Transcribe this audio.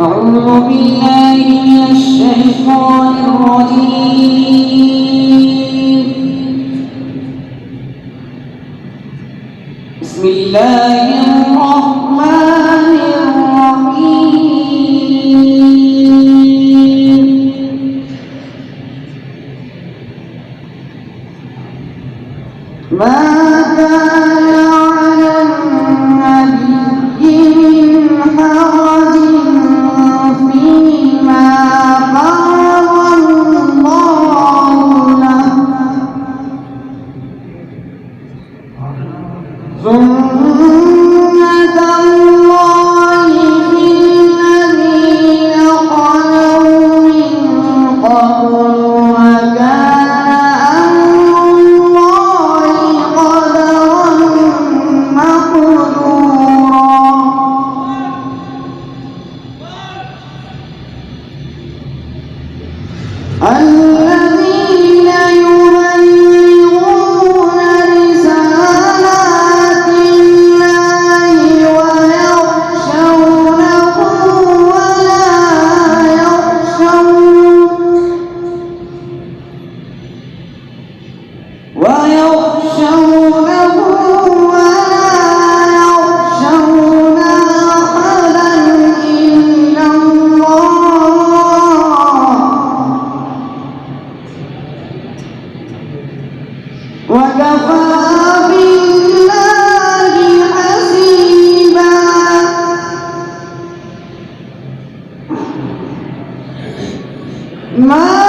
أعوذ بالله من الشيطان الرجيم. بسم الله الرحمن الرحيم. ما كان على النبي من حرج فيما فرض الله له سنة الله في الذين خلوا من قبل وكان أمر الله قدرا مقدورا. الذين يبلغون رسالات الله ويخشونه ولا يخشون أحدا إلا الله وكفى بالله حسيبا. ما